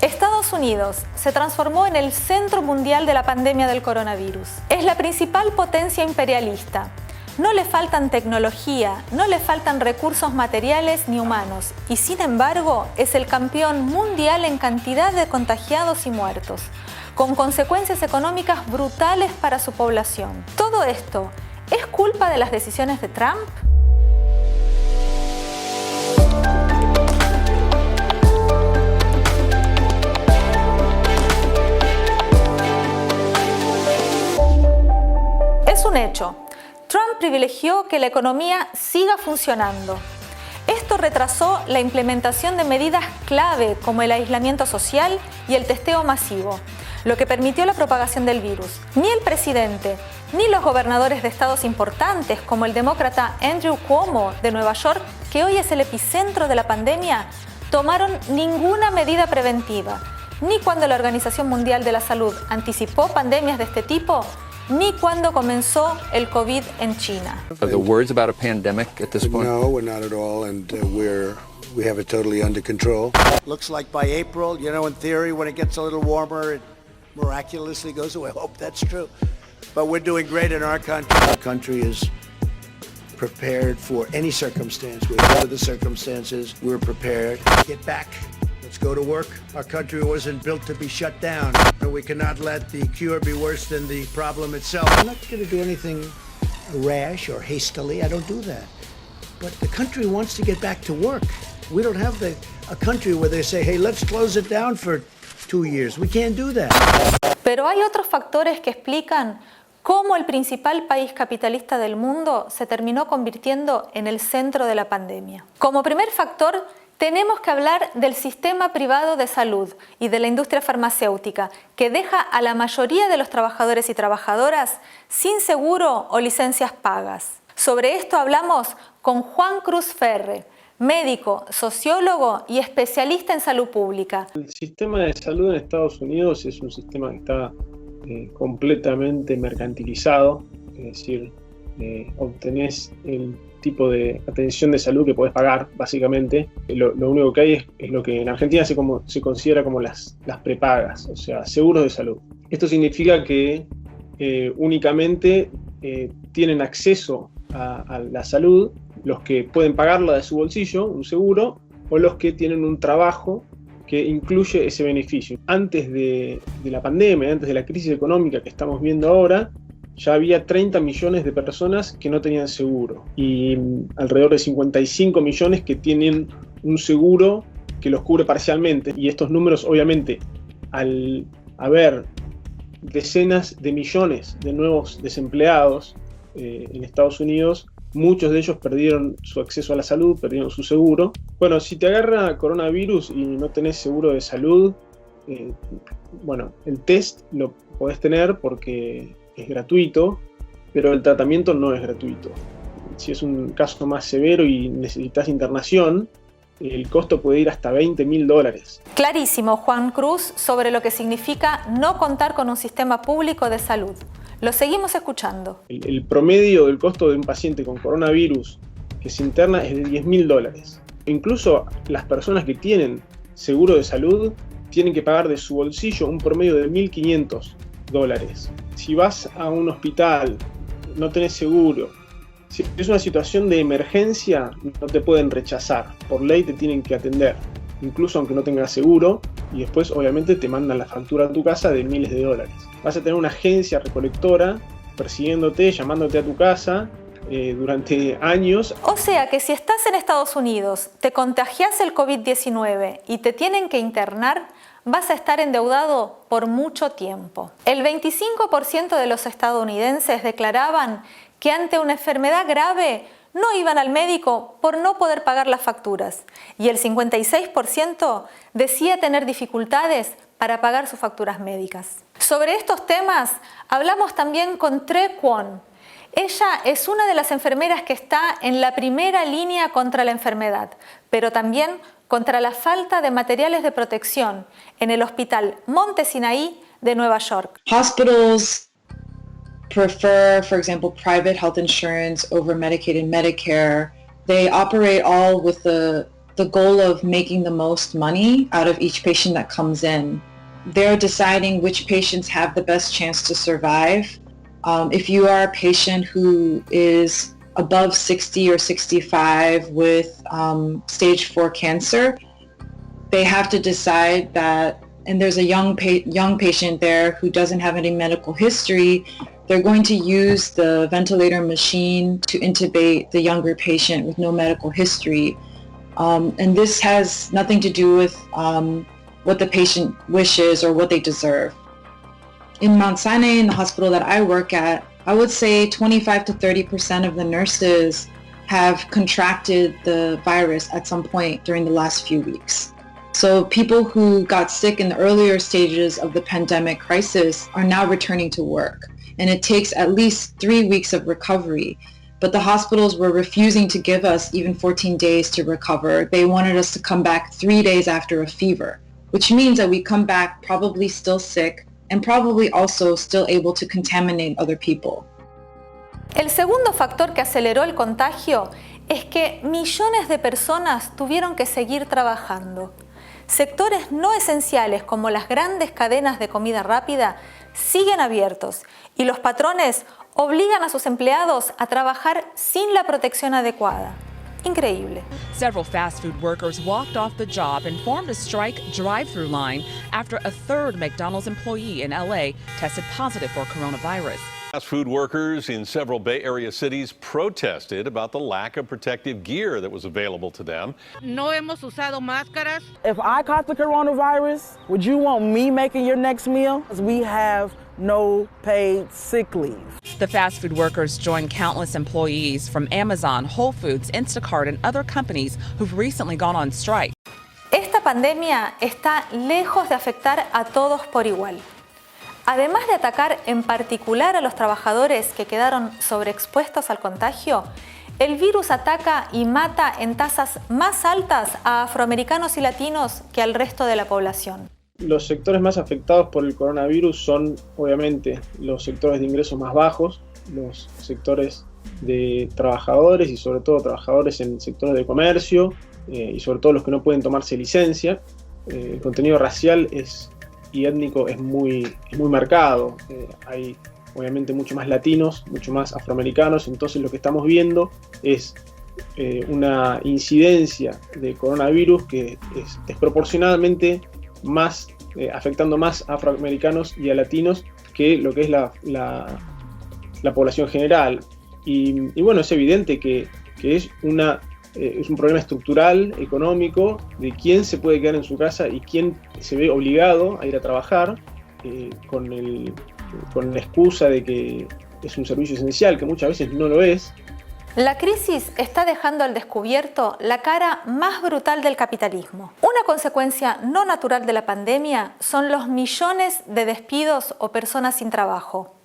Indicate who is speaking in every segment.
Speaker 1: Estados Unidos se transformó en el centro mundial de la pandemia del coronavirus. Es la principal potencia imperialista. No le faltan tecnología, no le faltan recursos materiales ni humanos, y sin embargo es el campeón mundial en cantidad de contagiados y muertos, con consecuencias económicas brutales para su población. ¿Todo esto es culpa de las decisiones de Trump? Es un hecho. Trump privilegió que la economía siga funcionando. Esto retrasó la implementación de medidas clave como el aislamiento social y el testeo masivo, lo que permitió la propagación del virus. Ni el presidente ni los gobernadores de estados importantes como el demócrata Andrew Cuomo de Nueva York, que hoy es el epicentro de la pandemia, tomaron ninguna medida preventiva, ni cuando la Organización Mundial de la Salud anticipó pandemias de este tipo, ni cuando comenzó el COVID en China.
Speaker 2: Are there words about a pandemic at this point?
Speaker 3: No, we're not at all, and we have it totally under control.
Speaker 4: Looks like by April, in theory, when it gets a little warmer, it miraculously goes away. I hope that's true. But we're doing great in our country. Our country is prepared for any circumstance. Whatever the circumstances, we're prepared. Get back. Let's go to work. Our country wasn't built to be shut down. We cannot let the cure be worse than the problem itself. I'm not going to do anything rash or hastily. I don't do that. But the country wants to get back to work. We don't have a country where they say, hey, let's close it down for 2 years. We can't do that.
Speaker 1: Pero hay otros factores que explican cómo el principal país capitalista del mundo se terminó convirtiendo en el centro de la pandemia. Como primer factor, tenemos que hablar del sistema privado de salud y de la industria farmacéutica, que deja a la mayoría de los trabajadores y trabajadoras sin seguro o licencias pagas. Sobre esto hablamos con Juan Cruz Ferre, médico, sociólogo y especialista en salud pública.
Speaker 5: El sistema de salud en Estados Unidos es un sistema que está completamente mercantilizado, es decir, obtenés el tipo de atención de salud que podés pagar, básicamente. Lo único que hay es lo que en Argentina se considera como las prepagas, o sea, seguros de salud. Esto significa que únicamente tienen acceso a la salud los que pueden pagarla de su bolsillo, un seguro, o los que tienen un trabajo que incluye ese beneficio. Antes de la pandemia, antes de la crisis económica que estamos viendo ahora, ya había 30 millones de personas que no tenían seguro y alrededor de 55 millones que tienen un seguro que los cubre parcialmente. Y estos números, obviamente, al haber decenas de millones de nuevos desempleados en Estados Unidos, muchos de ellos perdieron su acceso a la salud, perdieron su seguro. Bueno, si te agarra coronavirus y no tenés seguro de salud, el test lo podés tener porque es gratuito, pero el tratamiento no es gratuito. Si es un caso más severo y necesitas internación, el costo puede ir hasta $20.000.
Speaker 1: Clarísimo, Juan Cruz, sobre lo que significa no contar con un sistema público de salud. Lo seguimos escuchando.
Speaker 5: El promedio del costo de un paciente con coronavirus que se interna es de $10.000. Incluso las personas que tienen seguro de salud tienen que pagar de su bolsillo un promedio de $1.500. Si vas a un hospital, no tenés seguro, si es una situación de emergencia, no te pueden rechazar. Por ley te tienen que atender, incluso aunque no tengas seguro, y después obviamente te mandan la factura a tu casa de miles de dólares. Vas a tener una agencia recolectora persiguiéndote, llamándote a tu casa durante años.
Speaker 1: O sea que si estás en Estados Unidos, te contagias el COVID-19 y te tienen que internar, vas a estar endeudado por mucho tiempo. El 25% de los estadounidenses declaraban que ante una enfermedad grave no iban al médico por no poder pagar las facturas y el 56% decía tener dificultades para pagar sus facturas médicas. Sobre estos temas hablamos también con Tre Kwon. Ella es una de las enfermeras que está en la primera línea contra la enfermedad, pero también contra la falta de materiales de protección en el Hospital Monte Sinaí de Nueva York.
Speaker 6: Hospitals prefer, for example, private health insurance over Medicaid and Medicare. They operate all with the the goal of making the most money out of each patient that comes in. They're deciding which patients have the best chance to survive. If you are a patient who is above 60 or 65 with stage 4 cancer, they have to decide that, and there's a young patient there who doesn't have any medical history, they're going to use the ventilator machine to intubate the younger patient with no medical history. And this has nothing to do with what the patient wishes or what they deserve. In Mount Sinai, in the hospital that I work at, I would say 25 to 30% of the nurses have contracted the virus at some point during the last few weeks. So people who got sick in the earlier stages of the pandemic crisis are now returning to work. And it takes at least 3 weeks of recovery. But the hospitals were refusing to give us even 14 days to recover. They wanted us to come back 3 days after a fever, which means that we come back probably still sick and probably also still able to contaminate other people.
Speaker 1: El segundo factor que aceleró el contagio es que millones de personas tuvieron que seguir trabajando. Sectores no esenciales como las grandes cadenas de comida rápida siguen abiertos y los patrones obligan a sus empleados a trabajar sin la protección adecuada. Increíble.
Speaker 7: Several fast food workers walked off the job and formed a strike drive-through line after a third McDonald's employee in LA tested positive for coronavirus.
Speaker 8: Fast food workers in several Bay Area cities protested about the lack of protective gear that was available to them.
Speaker 9: No hemos usado máscaras.
Speaker 10: If I caught the coronavirus, would you want me making your next meal? We have no paid sick leave.
Speaker 7: The fast food workers joined countless employees from Amazon, Whole Foods, Instacart, and other companies who've recently gone on strike.
Speaker 1: Esta pandemia está lejos de afectar a todos por igual. Además de atacar en particular a los trabajadores que quedaron sobreexpuestos al contagio, el virus ataca y mata en tasas más altas a afroamericanos y latinos que al resto de la población.
Speaker 5: Los sectores más afectados por el coronavirus son, obviamente, los sectores de ingresos más bajos, los sectores de trabajadores y sobre todo trabajadores en sectores de comercio y sobre todo los que no pueden tomarse licencia. El contenido racial y étnico es muy marcado. Hay obviamente mucho más latinos, mucho más afroamericanos, entonces lo que estamos viendo es una incidencia de coronavirus que es desproporcionadamente más, afectando más a afroamericanos y a latinos que lo que es la población general. Y bueno, es evidente que es un problema estructural, económico, de quién se puede quedar en su casa y quién se ve obligado a ir a trabajar con la excusa de que es un servicio esencial, que muchas veces no lo es.
Speaker 1: La crisis está dejando al descubierto la cara más brutal del capitalismo. Una consecuencia no natural de la pandemia son los millones de despidos o personas sin trabajo.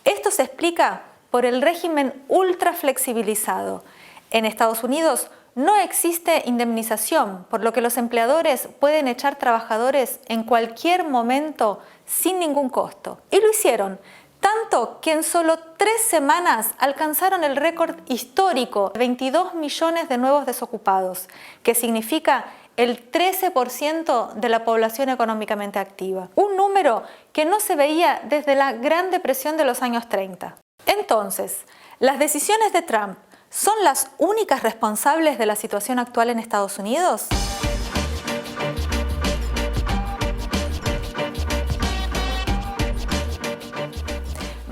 Speaker 1: Esto se explica por el régimen ultra flexibilizado. En Estados Unidos no existe indemnización, por lo que los empleadores pueden echar trabajadores en cualquier momento sin ningún costo. Y lo hicieron, tanto que en solo 3 semanas alcanzaron el récord histórico de 22 millones de nuevos desocupados, que significa el 13% de la población económicamente activa. Un número que no se veía desde la Gran Depresión de los años 30. Entonces, las decisiones de Trump ¿son las únicas responsables de la situación actual en Estados Unidos?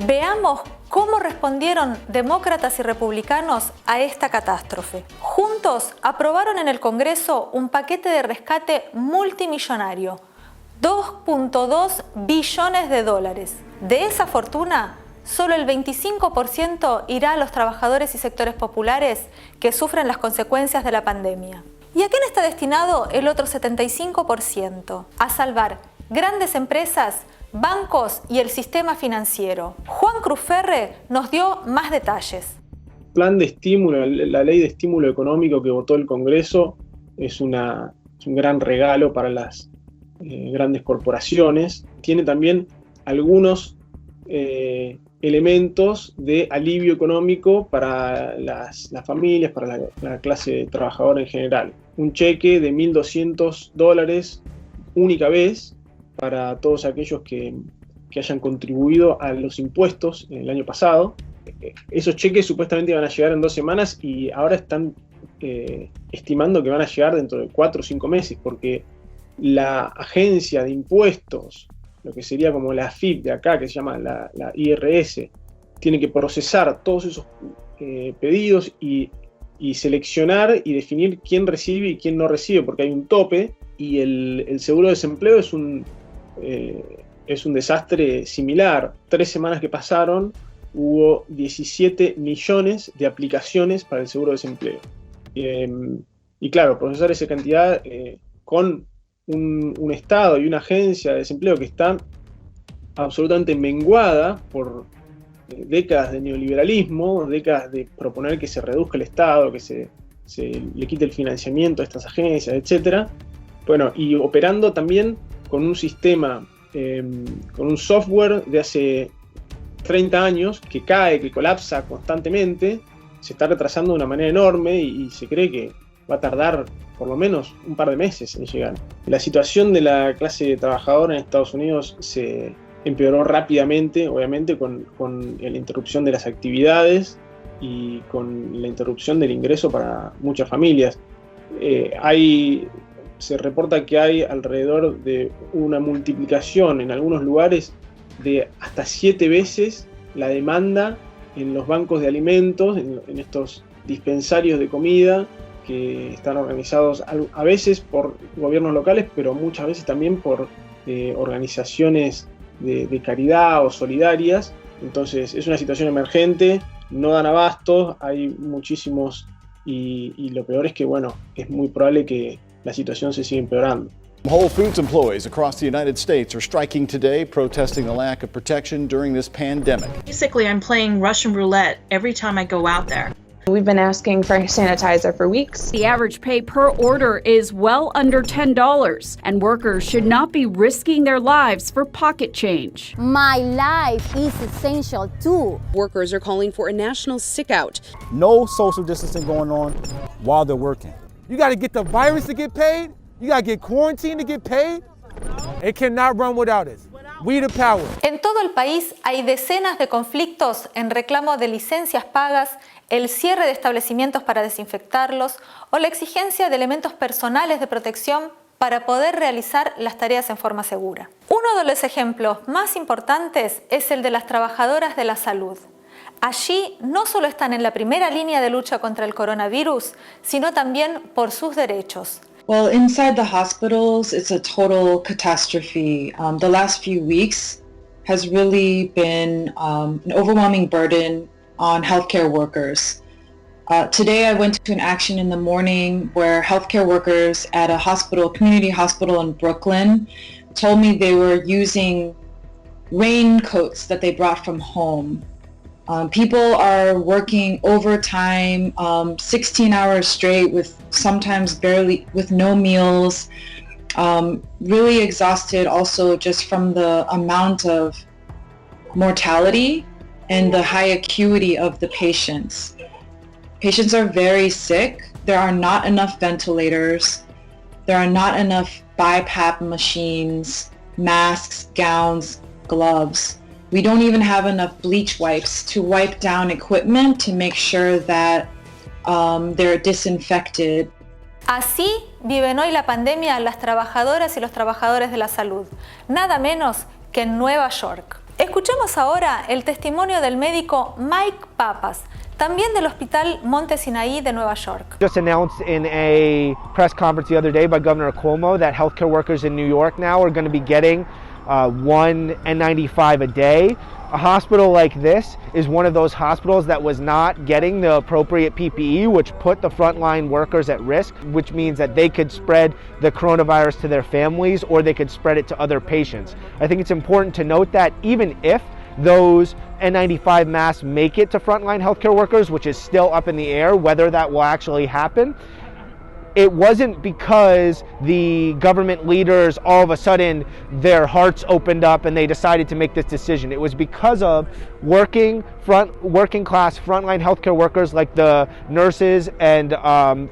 Speaker 1: Veamos cómo respondieron demócratas y republicanos a esta catástrofe. Juntos aprobaron en el Congreso un paquete de rescate multimillonario, $2.2 billones. De esa fortuna, solo el 25% irá a los trabajadores y sectores populares que sufren las consecuencias de la pandemia. ¿Y a quién está destinado el otro 75%? A salvar grandes empresas, bancos y el sistema financiero. Juan Cruz Ferre nos dio más detalles.
Speaker 5: El plan de estímulo, la ley de estímulo económico que votó el Congreso es un gran regalo para las grandes corporaciones. Tiene también algunos elementos de alivio económico para las familias, para la clase trabajadora en general. Un cheque de $1.200 única vez para todos aquellos que hayan contribuido a los impuestos en el año pasado. Esos cheques supuestamente iban a llegar en 2 semanas y ahora están estimando que van a llegar dentro de 4 o 5 meses, porque la agencia de impuestos, lo que sería como la AFIP de acá, que se llama la IRS, tiene que procesar todos esos pedidos y seleccionar y definir quién recibe y quién no recibe, porque hay un tope, y el seguro de desempleo es un desastre similar. 3 semanas que pasaron, hubo 17 millones de aplicaciones para el seguro de desempleo. Y claro, procesar esa cantidad con un Estado y una agencia de desempleo que está absolutamente menguada por décadas de neoliberalismo, décadas de proponer que se reduzca el Estado, que se le quite el financiamiento a estas agencias, etc. Bueno, y operando también con un sistema, con un software de hace 30 años que cae, que colapsa constantemente, se está retrasando de una manera enorme y se cree que va a tardar por lo menos un par de meses en llegar. La situación de la clase trabajadora en Estados Unidos se empeoró rápidamente, obviamente, con la interrupción de las actividades y con la interrupción del ingreso para muchas familias. Se reporta que hay alrededor de una multiplicación en algunos lugares de hasta 7 veces la demanda en los bancos de alimentos, en estos dispensarios de comida que están organizados a veces por gobiernos locales, pero muchas veces también por organizaciones de caridad o solidarias. Entonces es una situación emergente, no dan abasto, hay muchísimos y lo peor es que, bueno, es muy probable que la situación se siga empeorando.
Speaker 11: Whole Foods employees across the United States are striking today, protesting the lack of protection during this pandemic.
Speaker 12: Basically, I'm playing Russian roulette every time I go out there.
Speaker 13: We've been asking for sanitizer for weeks.
Speaker 14: The average pay per order is well under $10, and workers should not be risking their lives for pocket change.
Speaker 15: My life is essential too.
Speaker 16: Workers are calling for a national sick out.
Speaker 17: No social distancing going on while they're working. You got to get the virus to get paid. You got to get quarantined to get paid. It cannot run without us. We the power.
Speaker 1: En todo el país hay decenas de conflictos en reclamo de licencias pagas, el cierre de establecimientos para desinfectarlos o la exigencia de elementos personales de protección para poder realizar las tareas en forma segura. Uno de los ejemplos más importantes es el de las trabajadoras de la salud. Allí no solo están en la primera línea de lucha contra el coronavirus, sino también por sus derechos.
Speaker 6: Well, inside the hospitals, it's a total catastrophe. The last few weeks has really been an overwhelming burden on healthcare workers. Today I went to an action in the morning where healthcare workers at a hospital, community hospital in Brooklyn, told me they were using raincoats that they brought from home. People are working overtime, 16 hours straight with sometimes barely, with no meals, really exhausted also just from the amount of mortality and the high acuity of the patients. Patients are very sick. There are not enough ventilators. There are not enough BiPAP machines, masks, gowns, gloves. We don't even have enough bleach wipes to wipe down equipment to make sure that they're disinfected.
Speaker 1: Así viven hoy la pandemia las trabajadoras y los trabajadores de la salud, nada menos que en Nueva York. Escuchemos ahora el testimonio del médico Mike Pappas, también del Hospital Monte Sinaí de Nueva York.
Speaker 18: Just announced in a press conference the other day by Governor Cuomo that healthcare workers in New York now are going to be getting one N95 a day. A hospital like this is one of those hospitals that was not getting the appropriate PPE, which put the frontline workers at risk, which means that they could spread the coronavirus to their families or they could spread it to other patients. I think it's important to note that even if those N95 masks make it to frontline healthcare workers, which is still up in the air whether that will actually happen, it wasn't because the government leaders all of a sudden their hearts opened up and they decided to make this decision. It was because of working class frontline healthcare workers like the nurses and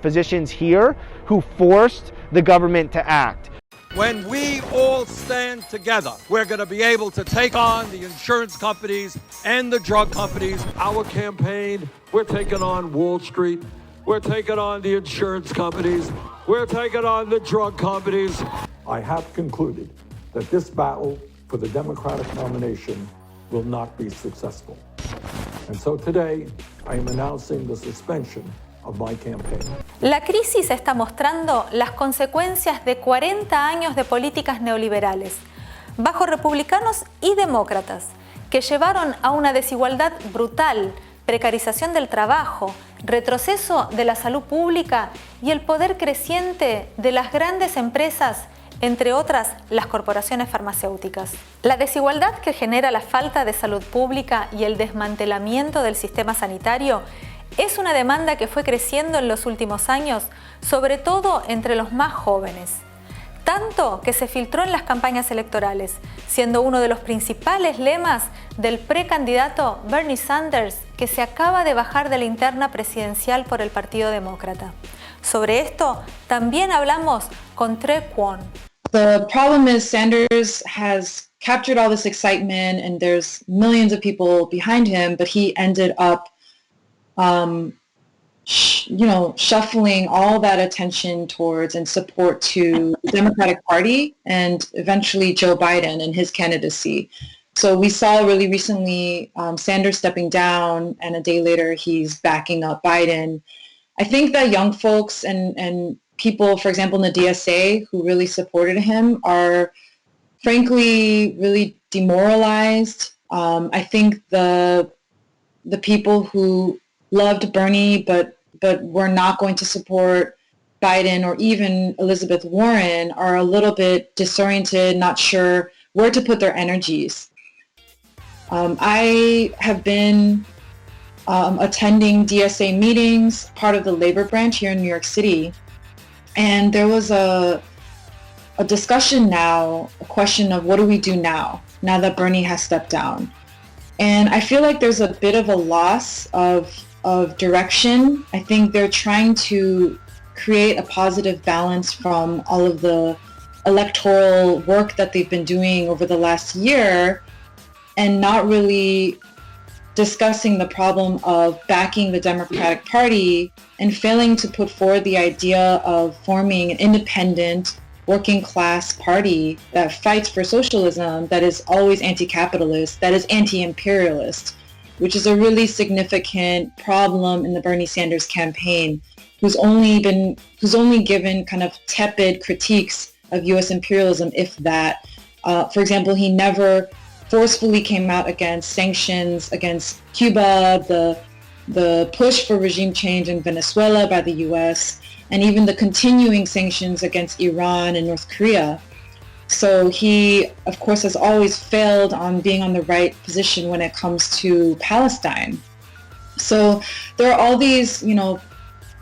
Speaker 18: physicians here who forced the government to act.
Speaker 19: When we all stand together, we're going to be able to take on the insurance companies and the drug companies. Our campaign, we're taking on Wall Street. We're taking on the insurance companies. We're taking on the drug companies.
Speaker 20: I have concluded that this battle for the Democratic nomination will not be successful. And so today, I am announcing the suspension of my campaign.
Speaker 1: La crisis está mostrando las consecuencias de 40 años de políticas neoliberales, bajo republicanos y demócratas, que llevaron a una desigualdad brutal, precarización del trabajo, retroceso de la salud pública y el poder creciente de las grandes empresas, entre otras las corporaciones farmacéuticas. La desigualdad que genera la falta de salud pública y el desmantelamiento del sistema sanitario es una demanda que fue creciendo en los últimos años, sobre todo entre los más jóvenes. Tanto que se filtró en las campañas electorales, siendo uno de los principales lemas del precandidato Bernie Sanders, que se acaba de bajar de la interna presidencial por el Partido Demócrata. Sobre esto también hablamos con Tre Kwon.
Speaker 6: The problem is Sanders has captured all this excitement and there's millions of people behind him, but he ended up shuffling all that attention towards and support to the Democratic Party and eventually Joe Biden and his candidacy. So we saw really recently Sanders stepping down, and a day later he's backing up Biden. I think that young folks and people, for example, in the DSA who really supported him are frankly really demoralized. I think the people who loved Bernie but were not going to support Biden or even Elizabeth Warren are a little bit disoriented, not sure where to put their energies. I have been attending DSA meetings, part of the labor branch here in New York City, and there was a discussion now, a question of what do we do now that Bernie has stepped down. And I feel like there's a bit of a loss of direction. I think they're trying to create a positive balance from all of the electoral work that they've been doing over the last year and not really discussing the problem of backing the Democratic Party and failing to put forward the idea of forming an independent working class party that fights for socialism, that is always anti-capitalist, that is anti-imperialist, which is a really significant problem in the Bernie Sanders campaign, who's only given kind of tepid critiques of U.S. imperialism, if that. For example, he never forcefully came out against sanctions against Cuba, the push for regime change in Venezuela by the U.S., and even the continuing sanctions against Iran and North Korea. So he, of course, has always failed on being on the right position when it comes to Palestine. So there are all these,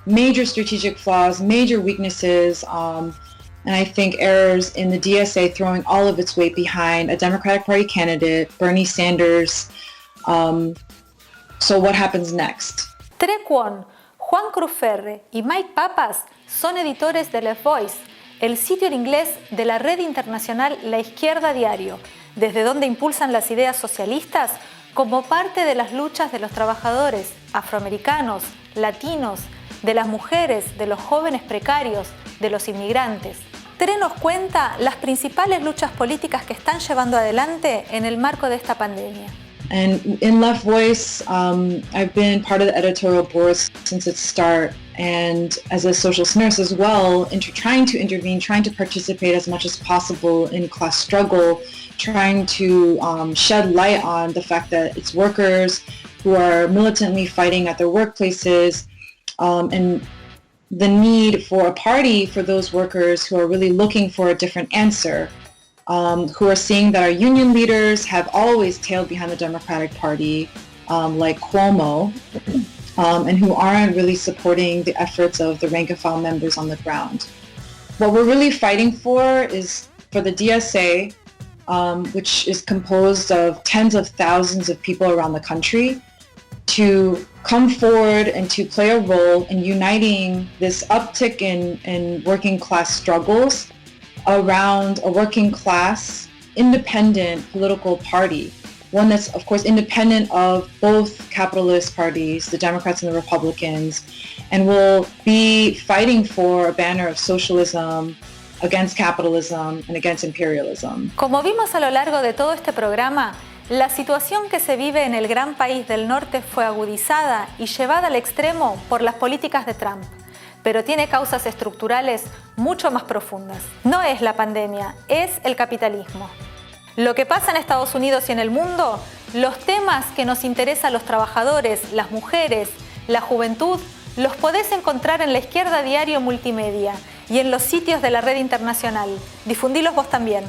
Speaker 6: major strategic flaws, major weaknesses, and I think errors in the DSA throwing all of its weight behind a Democratic Party candidate, Bernie Sanders. So what happens next?
Speaker 1: Tre Kwon, Juan Cruzferre y Mike Pappas son editores de Left Voice, el sitio en inglés de la red internacional La Izquierda Diario, desde donde impulsan las ideas socialistas como parte de las luchas de los trabajadores afroamericanos, latinos, de las mujeres, de los jóvenes precarios, de los inmigrantes. Tre nos cuenta las principales luchas políticas que están llevando adelante en el marco de esta pandemia.
Speaker 6: And in Left Voice, I've been part of the editorial board since its start, and as a socialist nurse as well, trying to intervene, trying to participate as much as possible in class struggle, trying to shed light on the fact that it's workers who are militantly fighting at their workplaces, and the need for a party for those workers who are really looking for a different answer. Who are seeing that our union leaders have always tailed behind the Democratic Party, like Cuomo, and who aren't really supporting the efforts of the rank and file members on the ground. What we're really fighting for is for the DSA, which is composed of tens of thousands of people around the country, to come forward and to play a role in uniting this uptick in working class struggles around a working class independent political party, one that's of course independent of both capitalist parties, the Democrats and the Republicans, and will be fighting for a banner of socialism against capitalism and against imperialism.
Speaker 1: Como vimos a lo largo de todo este programa, la situación que se vive en el gran país del norte fue agudizada y llevada al extremo por las políticas de Trump, pero tiene causas estructurales mucho más profundas. No es la pandemia, es el capitalismo. Lo que pasa en Estados Unidos y en el mundo, los temas que nos interesan a los trabajadores, las mujeres, la juventud, los podés encontrar en La Izquierda Diario Multimedia y en los sitios de la red internacional. Difundilos vos también.